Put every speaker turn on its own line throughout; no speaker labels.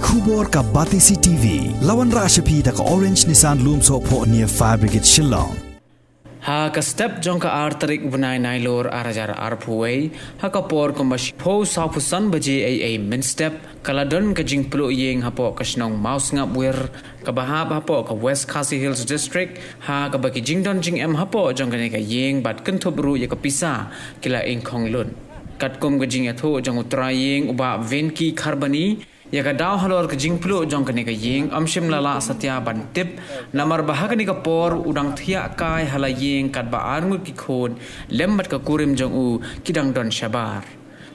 Khubor ka Batisi TV. Lawan Rashapi da ka Orange Nissan Loom so po near Fire Brigade Shillong.
Ha ka step jong ka artarik bunai nailor arajar arpuway ha ka por kumbash po sa pusan baji ay min step kaladon ka jing plo yeng hapo ka snong mouse ngap wer ka bahab hapo ka West Khasi Hills District ha ka baki jing don jing em hapo jong ka ne ka yeng bat kentup ru ya ka pisa kila ing khong lun kat kum ka jing atho jong utrayeng uba venki kharbani ya ka daw halor ka jing plo jong ka ne ka yeng amshim lala satya ban tip namar bahag ni ka por udang thia kai hala yeng kat ba arngu ki khon lembat ka kurim jong u kidang don shabar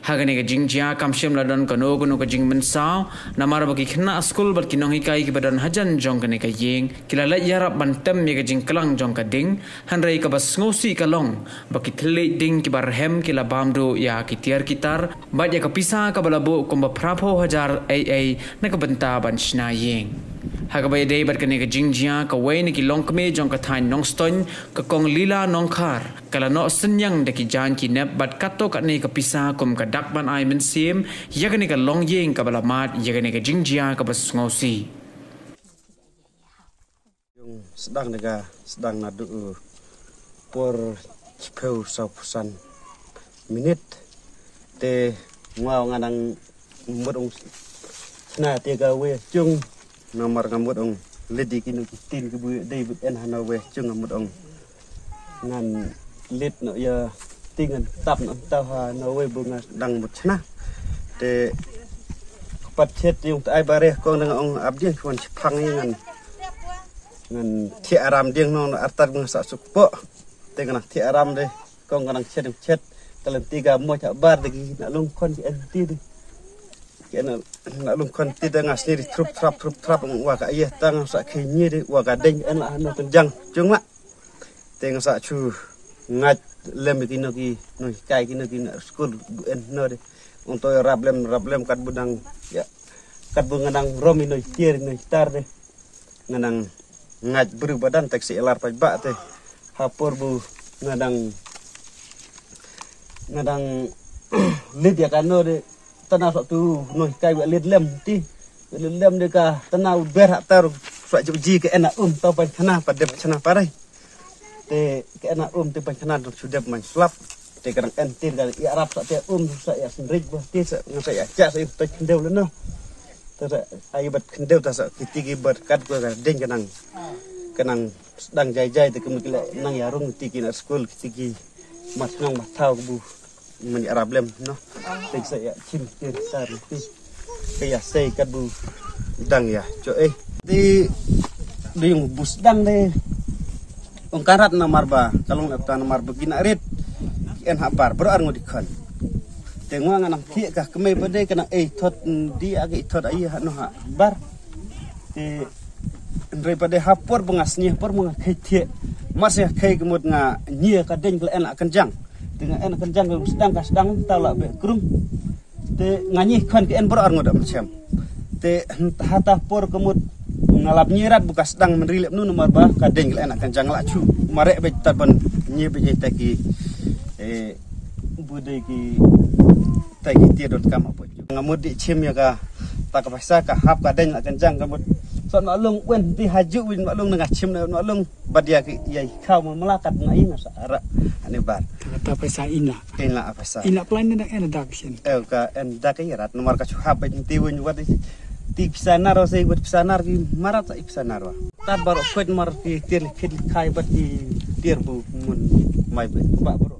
hagane ka jing jia kamshim ladon ka no ka jing men saw namar ba ki khna school bat kinong hikai ki badan hajan jong ka ne ka yeng kilala yarap ban tem me ka jing klang jong ka ding hanrei ka bas ngosi ka long ba ki thle ding ki barhem ki la bamdo ya ki tiar kitar bat ya ka pisa ka balabo komba prapo hajar ai na ka banta ban shna yeng hagabay day bat kani ka jing jia ka way ni ki long kme jong ka thain nong ston ka kong lila nong khar kala no senyang de ki jan ki nep bat kato ka ni ka pisa kum ka dak ban ai men sim ya kani ka long yeng ka balamat ya kani ka jing jia ka bas ngosi
yung sedang nadu por chipeu sa pusan minit te ngau ngadang mudong na te ga we chung nomor ngamut ong ledi kinu tin ke bu David en hanawe chung ngamut ong ngan lid no ya tingan tap no tau ha nawe bunga dang mut chna te pat chet yung tai bare ko nang ong abdien kon phang ngan thi aram ding no artar bunga sa sukpo te ngana thi aram de kong kanang chet talan tiga mo cha bar de na lung kon en ti de kena nak lum kon tidak ngasni trup trap wa ka ye tang sa khinyi de wa ka ding en la no kenjang chung la teng sa chu ngat lem ki no kai ki no ki school en no de untuk rablem kat budang ya kat bunganang romi no tier no tar de nganang ngat bru badan taksi elar pa ba te hapor bu ngadang lid ya kan no de tanah tu noi kai lid lem de ka tanah ber hak tar fa ji ke enak tau pan khana padep chana parai te ke enak te pan khana sudah man slap te kadang entir ka ya arab sa te sa ya sendrik ba te sa ngasa ya ja sa te kendeu le no te sa ai bat kendeu ta sa kitigi ber kat ko ka ding kanang sedang jai te kemikile nang ya rung tiki na school kitigi mas nong ma thau bu mani arablem no te saya chim te tar ti kaya sei kat bu dang ya cho di yung bus dang de ong karat na marba kalong apta na marba ginarit en habar bro ar ngodikhan te ngwa nganang thi ka keme bade kana thot di age thot ai no ha bar te ndre bade hapor bungasnya por mga khethie masya khai kemut nga nyia ka deng kle en akan jang dengan en kenjang sedang tala be krum te ngani kan ke en bor ar ngodam macam te hata por kemut ngalap nyirat buka sedang menrilip nu nomor bah kadeng en kenjang la chu marek be taban nyi be taki bude ki taki tiadot kam apa ngamut di chim ya ka tak bahasa ka hap kadeng kenjang kemut so nalung wen di haju win nalung ngah chim nalung badia ki yai kau melakat ngai na sara ane bar
kata pesa ina
apa sa
ina plan na en daction
ka en dakai rat nomor ka chu hap ti win wat ti pisanar se wat pisanar ki marat sa pisanar wa tat bar khot mar ki tir khit khai bat ki tir bu mun mai ba bro